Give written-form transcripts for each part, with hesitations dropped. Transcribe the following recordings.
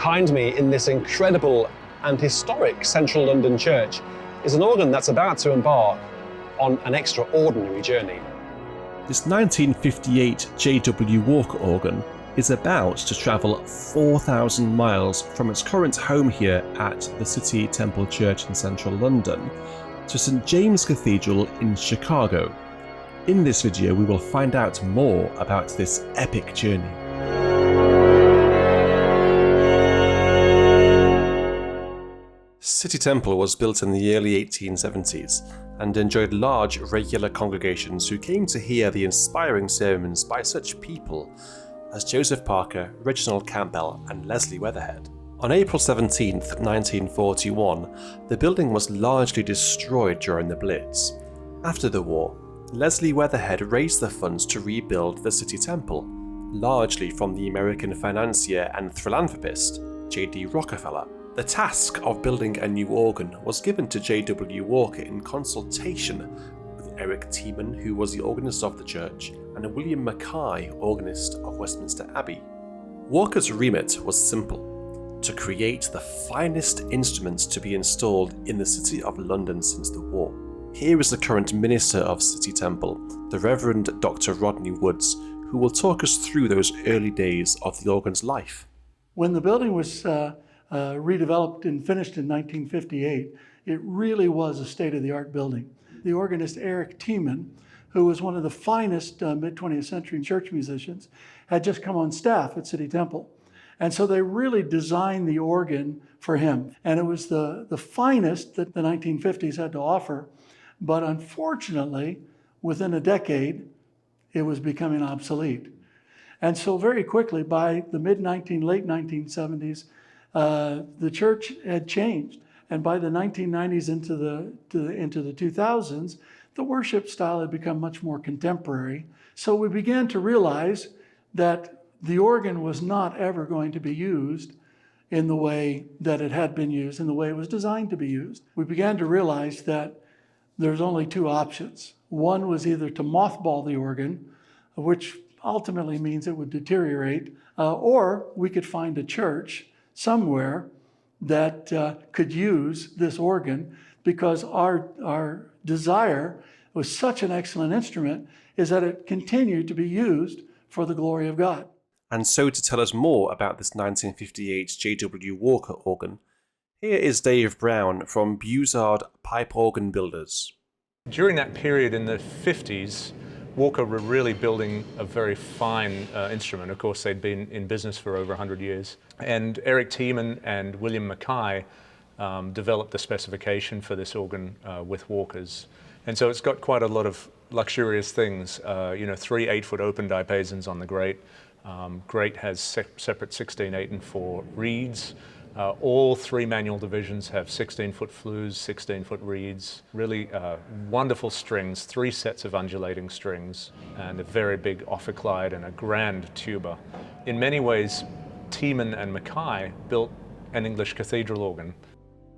Behind me in this incredible and historic central London church is an organ that's about to embark on an extraordinary journey. This 1958 J.W. Walker organ is about to travel 4,000 miles from its current home here at the City Temple Church in central London to St. James Cathedral in Chicago. In this video, we will find out more about this epic journey. City Temple was built in the early 1870s and enjoyed large, regular congregations who came to hear the inspiring sermons by such people as Joseph Parker, Reginald Campbell, and Leslie Weatherhead. On April 17, 1941, the building was largely destroyed during the Blitz. After the war, Leslie Weatherhead raised the funds to rebuild the City Temple, largely from the American financier and philanthropist J.D. Rockefeller. The task of building a new organ was given to J.W. Walker in consultation with Eric Tiemann, who was the organist of the church, and William McVeigh, organist of Westminster Abbey. Walker's remit was simple: to create the finest instruments to be installed in the City of London since the war. Here is the current minister of City Temple, the Reverend Dr. Rodney Woods, who will talk us through those early days of the organ's life. When the building was redeveloped and finished in 1958, it really was a state-of-the-art building. The organist Eric Tiemann, who was one of the finest mid-20th century church musicians, had just come on staff at City Temple. And so they really designed the organ for him. And it was the finest that the 1950s had to offer. But unfortunately, within a decade, it was becoming obsolete. And so very quickly, by the late 1970s, the church had changed. And by the 1990s into the 2000s, the worship style had become much more contemporary. So we began to realize that the organ was not ever going to be used in the way that it had been used, in the way it was designed to be used. We began to realize that there's only two options. One was either to mothball the organ, which ultimately means it would deteriorate, or we could find a church somewhere that could use this organ, because our desire was such an excellent instrument is that it continued to be used for the glory of God. And so to tell us more about this 1958 J.W. Walker organ, here is Dave Brown from Buzzard Pipe Organ Builders. During that period in the 50s, Walker were really building a very fine instrument. Of course, they'd been in business for over 100 years. And Eric Tiemann and William McVeigh developed the specification for this organ with Walker's. And so it's got quite a lot of luxurious things. 3 8-foot open diapasons on the grate. Grate has separate 16, 8, and 4 reeds. All 3 manual divisions have 16-foot flues, 16-foot reeds, really wonderful strings, 3 sets of undulating strings, and a very big ophicleide and a grand tuba. In many ways, Tiemann and McVeigh built an English cathedral organ.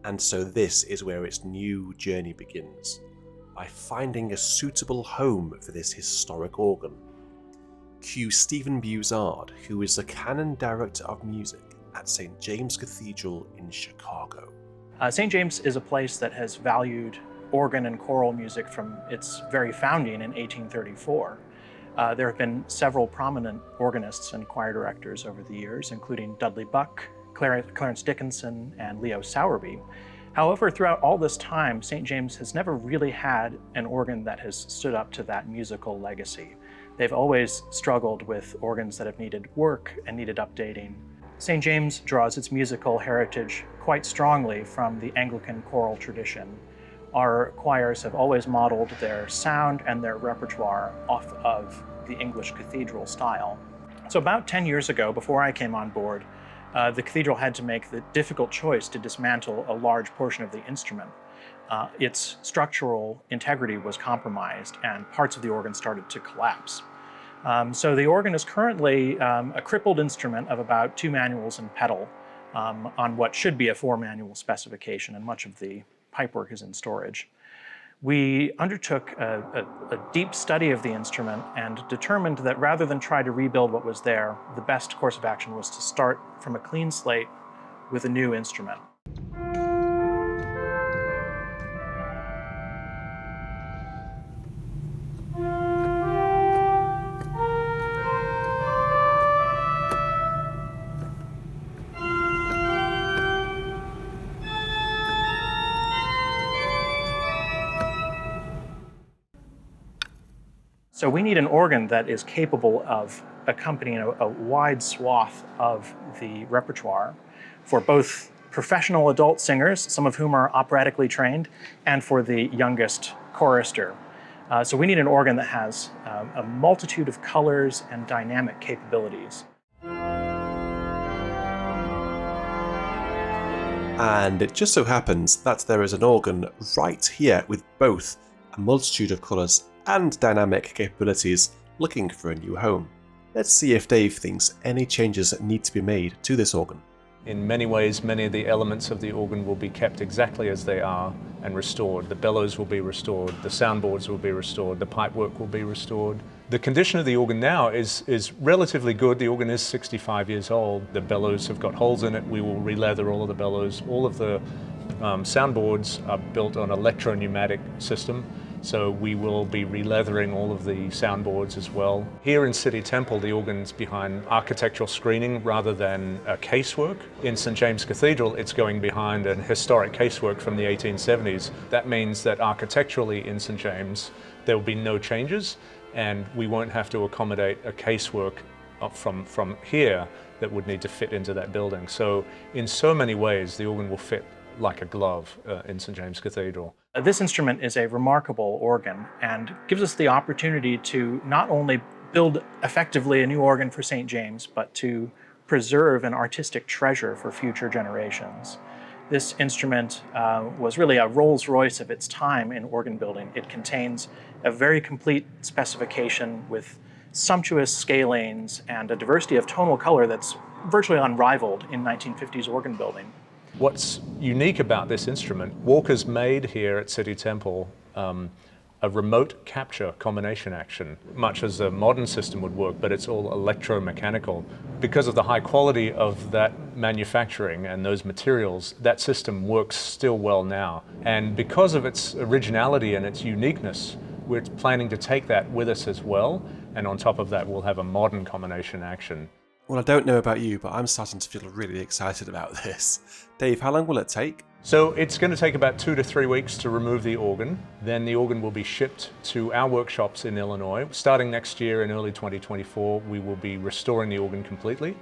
And so this is where its new journey begins, by finding a suitable home for this historic organ. Cue Stephen Buzzard, who is the Canon Director of Music at St. James Cathedral in Chicago. St. James is a place that has valued organ and choral music from its very founding in 1834. There have been several prominent organists and choir directors over the years, including Dudley Buck, Clarence Dickinson, and Leo Sowerby. However, throughout all this time, St. James has never really had an organ that has stood up to that musical legacy. They've always struggled with organs that have needed work and needed updating. St. James draws its musical heritage quite strongly from the Anglican choral tradition. Our choirs have always modeled their sound and their repertoire off of the English cathedral style. So about 10 years ago, before I came on board, the cathedral had to make the difficult choice to dismantle a large portion of the instrument. Its structural integrity was compromised and parts of the organ started to collapse. So the organ is currently a crippled instrument of about 2 manuals and pedal on what should be a 4 manual specification, and much of the pipework is in storage. We undertook a deep study of the instrument and determined that rather than try to rebuild what was there, the best course of action was to start from a clean slate with a new instrument. So we need an organ that is capable of accompanying a wide swath of the repertoire for both professional adult singers, some of whom are operatically trained, and for the youngest chorister. So we need an organ that has a multitude of colors and dynamic capabilities. And it just so happens that there is an organ right here with both a multitude of colours and dynamic capabilities looking for a new home. Let's see if Dave thinks any changes need to be made to this organ. In many ways, many of the elements of the organ will be kept exactly as they are and restored. The bellows will be restored, the soundboards will be restored, the pipework will be restored. The condition of the organ now is relatively good. The organ is 65 years old. The bellows have got holes in it. We will re-leather all of the bellows. All of the soundboards are built on electro-pneumatic system. So we will be re-leathering all of the soundboards as well. Here in City Temple, the organ's behind architectural screening rather than a casework. In St. James Cathedral, it's going behind an historic casework from the 1870s. That means that architecturally in St. James, there will be no changes, and we won't have to accommodate a casework from here that would need to fit into that building. So in so many ways, the organ will fit like a glove in St. James Cathedral. This instrument is a remarkable organ and gives us the opportunity to not only build effectively a new organ for St. James, but to preserve an artistic treasure for future generations. This instrument was really a Rolls-Royce of its time in organ building. It contains a very complete specification with sumptuous scalenes and a diversity of tonal color that's virtually unrivaled in 1950s organ building. What's unique about this instrument, Walker's made here at City Temple a remote capture combination action, much as a modern system would work, but it's all electromechanical. Because of the high quality of that manufacturing and those materials, that system works still well now. And because of its originality and its uniqueness, we're planning to take that with us as well. And on top of that, we'll have a modern combination action. Well, I don't know about you, but I'm starting to feel really excited about this. Dave, how long will it take? So it's going to take about 2 to 3 weeks to remove the organ. Then the organ will be shipped to our workshops in Illinois. Starting next year in early 2024, we will be restoring the organ completely.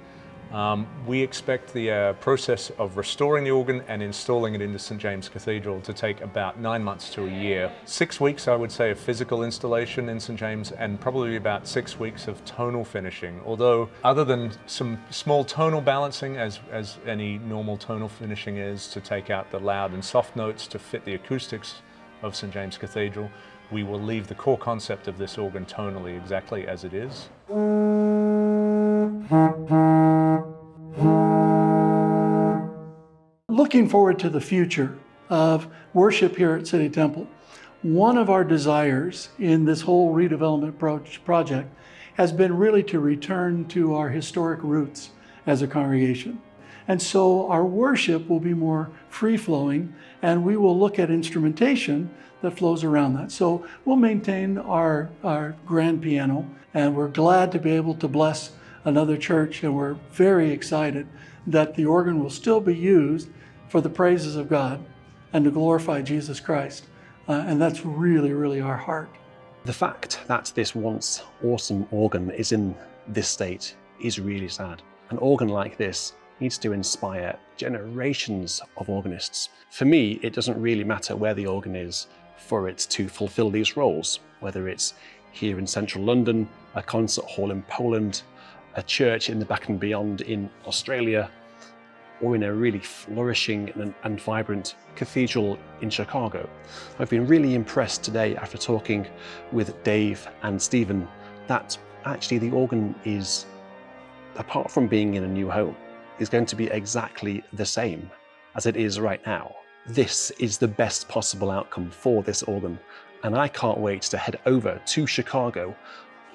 We expect the process of restoring the organ and installing it into St. James Cathedral to take about 9 months to a year. 6 weeks, I would say, of physical installation in St. James, and probably about 6 weeks of tonal finishing. Although, other than some small tonal balancing, as any normal tonal finishing is, to take out the loud and soft notes to fit the acoustics of St. James Cathedral, we will leave the core concept of this organ tonally exactly as it is. Looking forward to the future of worship here at City Temple, one of our desires in this whole redevelopment project has been really to return to our historic roots as a congregation. And so our worship will be more free-flowing, and we will look at instrumentation that flows around that. So we'll maintain our grand piano, and we're glad to be able to bless another church, and we're very excited that the organ will still be used for the praises of God and to glorify Jesus Christ. And that's really, really our heart. The fact that this once awesome organ is in this state is really sad. An organ like this needs to inspire generations of organists. For me, it doesn't really matter where the organ is for it to fulfill these roles, whether it's here in central London, a concert hall in Poland, a church in the back and beyond in Australia, or in a really flourishing and vibrant cathedral in Chicago. I've been really impressed today after talking with Dave and Stephen that actually the organ is, apart from being in a new home, is going to be exactly the same as it is right now. This is the best possible outcome for this organ, and I can't wait to head over to Chicago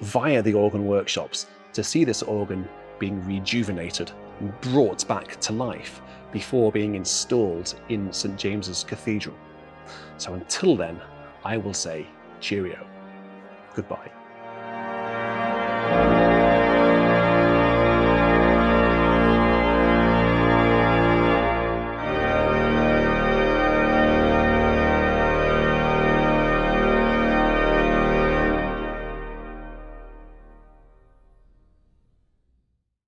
via the organ workshops to see this organ being rejuvenated and brought back to life before being installed in St. James's Cathedral. So until then, I will say cheerio. Goodbye.